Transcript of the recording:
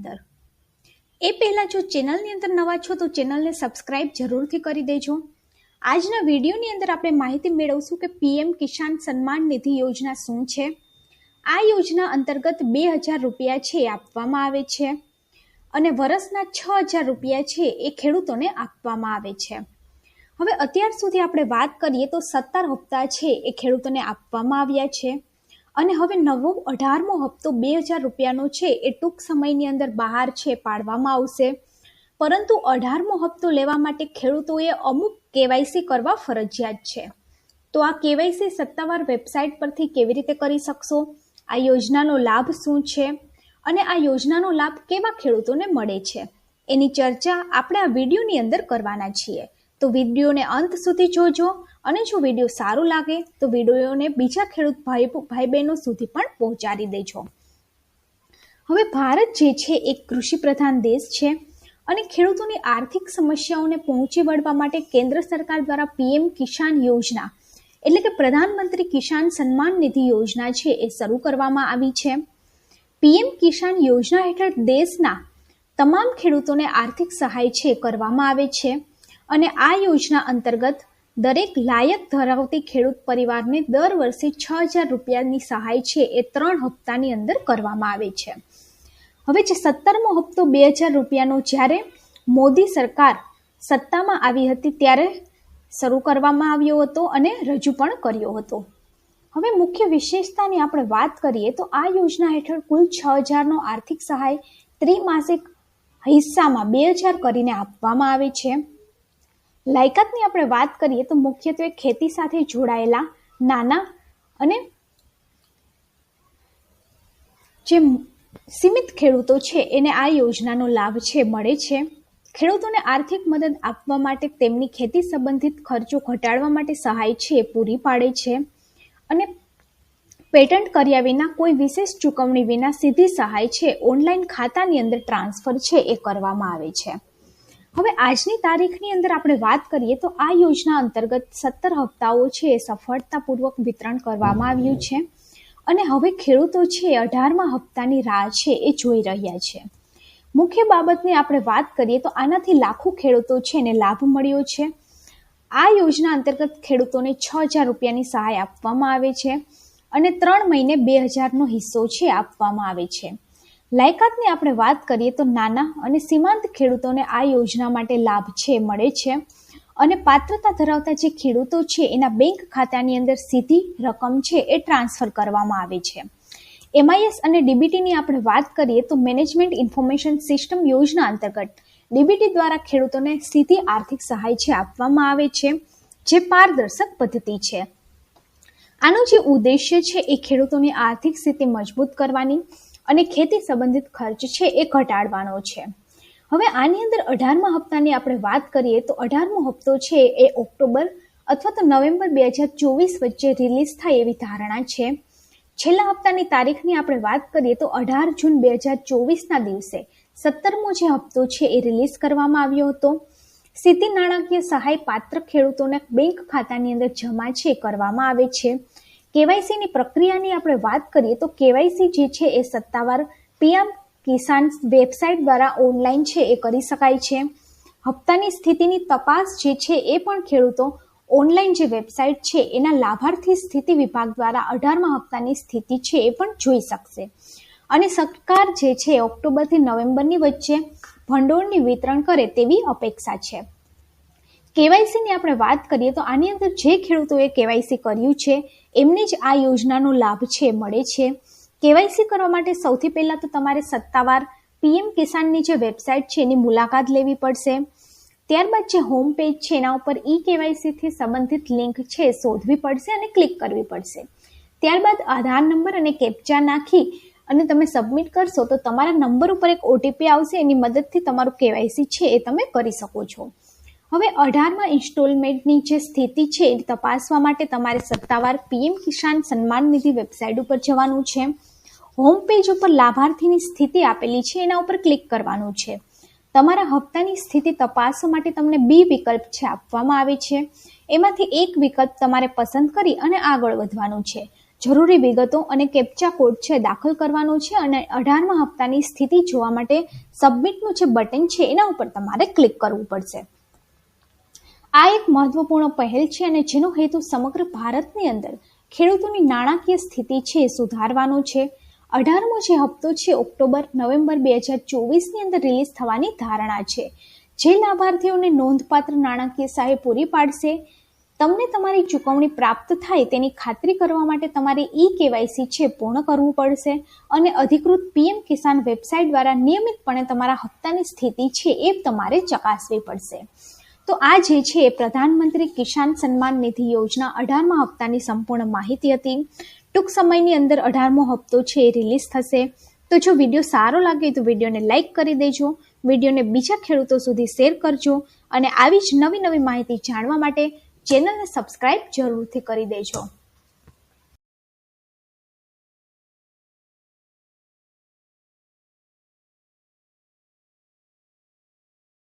અંદર। એ પહેલા જો ચેનલની અંદર નવા છો તો ચેનલને સબસ્ક્રાઇબ જરૂરથી કરી દેજો। આજના વિડીયોની અંદર આપણે માહિતી મેળવશું કે પીએમ કિસાન સન્માન નિધિ યોજના શું છે। આ યોજના અંતર્ગત 2000 રૂપિયા છે આપવામાં આવે છે અને વર્ષના 6000 રૂપિયા છે એ ખેડૂતોને આપવામાં આવે છે। હવે અત્યાર સુધી આપણે વાત કરીએ તો 17 હપ્તા છે એ ખેડૂતોને આપવામાં આવ્યા છે અને હવે નવો 18મો હપ્તો 2000 રૂપિયાનો છે એ ટૂંક સમયની અંદર બહાર છે પાડવામાં આવશે। પરંતુ 18મો હપ્તો લેવા માટે ખેડૂતોએ અમુક કેવાયસી કરવા ફરજિયાત છે। તો આ કેવાયસી સત્તાવાર વેબસાઇટ પરથી કેવી રીતે કરી શકશો, આ યોજનાનો લાભ શું છે અને આ યોજનાનો લાભ કેવા ખેડૂતોને મળે છે, એની ચર્ચા આપણે આ વિડીયોની અંદર કરવાના છીએ। તો વિડીયોને અંત સુધી જોજો અને જો વિડીયો સારો લાગે તો વિડીયોને બીજા ખેડૂત ભાઈ બહેનો સુધી પણ પહોંચાડી દેજો। હવે ભારત જે છે એક કૃષિ પ્રધાન દેશ છે અને ખેડૂતોની આર્થિક સમસ્યાઓને પહોંચી વળવા માટે કેન્દ્ર સરકાર દ્વારા પીએમ કિસાન યોજના એટલે કે પ્રધાનમંત્રી કિસાન સન્માન નિધિ યોજના છે એ શરૂ કરવામાં આવી છે। પીએમ કિસાન યોજના હેઠળ દેશના તમામ ખેડૂતોને આર્થિક સહાય છે કરવામાં આવે છે અને આ યોજના અંતર્ગત દરેક લાયક ધરાવતી ખેડૂત પરિવારને દર વર્ષે 6000 રૂપિયાની સહાય છે એ 3 હપ્તાની અંદર કરવામાં આવે છે। હવે જે 17મો હપ્તો 2000 રૂપિયાનો જ્યારે મોદી સરકાર સત્તામાં આવી હતી ત્યારે શરૂ કરવામાં આવ્યો હતો અને રજૂ પણ કર્યો હતો। હવે મુખ્ય વિશેષતાની આપણે વાત કરીએ તો આ યોજના હેઠળ કુલ 6000નો આર્થિક સહાય ત્રિમાસિક હિસ્સામાં 2000 કરીને આપવામાં આવે છે। લાયકાતની આપણે વાત કરીએ તો મુખ્યત્વે ખેતી સાથે જોડાયેલા નાના અને જે સીમિત ખેડૂતો છે એને આ યોજનાનો લાભ છે મળે છે। ખેડૂતોને આર્થિક મદદ આપવા માટે તેમની ખેતી સંબંધિત ખર્ચો ઘટાડવા માટે સહાય છે પૂરી પાડે છે અને પેટન્ટ કર્યા વિના કોઈ વિશેષ ચૂકવણી વિના સીધી સહાય છે ઓનલાઈન ખાતાની અંદર ટ્રાન્સફર છે એ કરવામાં આવે છે। હવે આજની તારીખની અંદર આપણે વાત કરીએ તો આ યોજના અંતર્ગત 17 હપ્તાઓ છે એ સફળતાપૂર્વક વિતરણ કરવામાં આવ્યું છે અને હવે ખેડૂતો છે 18મા હપ્તાની રાહ છે એ જોઈ રહ્યા છે। મુખ્ય બાબતની આપણે વાત કરીએ તો આનાથી લાખો ખેડૂતો છે એને લાભ મળ્યો છે। આ યોજના અંતર્ગત ખેડૂતોને 6000 રૂપિયાની સહાય આપવામાં આવે છે અને 3 મહિને 2000નો હિસ્સો છે આપવામાં આવે છે। લાયકાતની આપણે વાત કરીએ તો નાના અને સીમાંત ખેડૂતોને આ યોજના માટે લાભ છે મળે છે અને પાત્રતા ધરાવતા જે ખેડૂતો છે એના બેંક ખાતાની અંદર સીધી રકમ છે એ ટ્રાન્સફર કરવામાં આવે છે। MIS અને DBTની આપણે વાત કરીએ તો મેનેજમેન્ટ ઇન્ફોર્મેશન સિસ્ટમ યોજના અંતર્ગત DBT દ્વારા ખેડૂતોને સીધી આર્થિક સહાય છે આપવામાં આવે છે જે પારદર્શક પદ્ધતિ છે। આનો જે ઉદ્દેશ્ય છે એ ખેડૂતોની આર્થિક સ્થિતિ મજબૂત કરવાની અને ખેતી સંબંધિત ખર્ચ છે એ ઘટાડવાનો છે। હવે આની અંદર 18મા હપ્તાની આપણે વાત કરીએ તો 18મો હપ્તો છે એ ઓક્ટોબર અથવા તો નવેમ્બર 2024 વચ્ચે રિલીઝ થાય એવી ધારણા છે। છેલ્લા હપ્તાની તારીખની આપણે વાત કરીએ તો 18 જૂન 2024ના દિવસે 17મો જે હપ્તો છે એ રિલીઝ કરવામાં આવ્યો હતો। સીધી નાણાકીય સહાય પાત્ર ખેડૂતોને બેંક ખાતાની અંદર જમા છે કરવામાં આવે છે। કેવાયસીની પ્રક્રિયાની આપણે વાત કરીએ તો કેવાયસી જે છે એ સત્તાવાર પીએમ કિસાન વેબસાઇટ દ્વારા ઓનલાઈન છે એ કરી શકાય છે। હપ્તાની સ્થિતિની તપાસ જે છે એ પણ ખેડૂતો ઓનલાઈન જે વેબસાઇટ છે એના લાભાર્થી સ્થિતિ વિભાગ દ્વારા 18મા હપ્તાની સ્થિતિ છે એ પણ જોઈ શકશે અને સરકાર જે છે ઓક્ટોબરથી નવેમ્બરની વચ્ચે ભંડોળની વિતરણ કરે તેવી અપેક્ષા છે। કેવાયસીની આપણે વાત કરીએ તો આની અંદર જે ખેડૂતોએ કેવાયસી કર્યું છે એમને જ આ યોજનાનો લાભ છે મળે છે। કેવાયસી કરવા માટે સૌથી પહેલા તો તમારે સત્તાવાર પીએમ કિસાનની જે વેબસાઇટ છે એની મુલાકાત લેવી પડશે। ત્યારબાદ જે હોમ પેજ છે એના ઉપર કેવાયસીથી સંબંધિત લિંક છે શોધવી પડશે અને ક્લિક કરવી પડશે। ત્યારબાદ આધાર નંબર અને કેપ્ચા નાખી અને તમે સબમિટ કરશો તો તમારા નંબર ઉપર એક OTP આવશે, એની મદદથી તમારું કેવાયસી છે એ તમે કરી શકો છો। હવે 18મા ઇન્સ્ટોલમેન્ટની જે સ્થિતિ છે એ તપાસવા માટે તમારે સત્તાવાર પીએમ કિસાન સન્માન નિધિ વેબસાઇટ ઉપર જવાનું છે। હોમ પેજ ઉપર લાભાર્થીની સ્થિતિ આપેલી છે એના ઉપર ક્લિક કરવાનું છે। તમારા હપ્તાની સ્થિતિ તપાસવા માટે તમને 2 વિકલ્પ છે આપવામાં આવે છે। એમાંથી એક વિકલ્પ તમારે પસંદ કરી અને આગળ વધવાનું છે। જરૂરી વિગતો અને કેપ્ચા કોડ છે દાખલ કરવાનો છે અને 18મા હપ્તાની સ્થિતિ જોવા માટે સબમિટનું જે બટન છે એના ઉપર તમારે ક્લિક કરવું પડશે. આ એક મહત્વપૂર્ણ પહેલ છે અને જેનો હેતુ સમગ્ર ભારતની અંદર ખેડૂતોની નાણાકીય સ્થિતિ છે સુધારવાનો છે. 18મો જે હપ્તો છે ઓક્ટોબર-નવેમ્બર 2024ની અંદર રિલીઝ થવાની ધારણા છે, જે લાભાર્થીઓને નોંધપાત્ર નાણાકીય સહાય પૂરી પાડશે. તમને તમારી ચૂકવણી પ્રાપ્ત થાય તેની ખાતરી કરવા માટે તમારે KYC છે પૂર્ણ કરવું પડશે અને અધિકૃત PM કિસાન વેબસાઇટ દ્વારા નિયમિતપણે તમારા હપ્તાની સ્થિતિ છે એ તમારે ચકાસવી પડશે. તો આ જે છે પ્રધાનમંત્રી કિસાન સન્માન નિધિ યોજના 18મા હપ્તાની સંપૂર્ણ માહિતી હતી. ટૂંક સમયની અંદર 18મો હપ્તો છે એ રિલીઝ થશે. તો જો વિડીયો સારો લાગે તો વિડીયોને લાઇક કરી દેજો, વિડીયોને બીજા ખેડૂતો સુધી શેર કરજો અને આવી જ નવી માહિતી જાણવા માટે ચેનલને સબસ્ક્રાઇબ જરૂરથી કરી દેજો.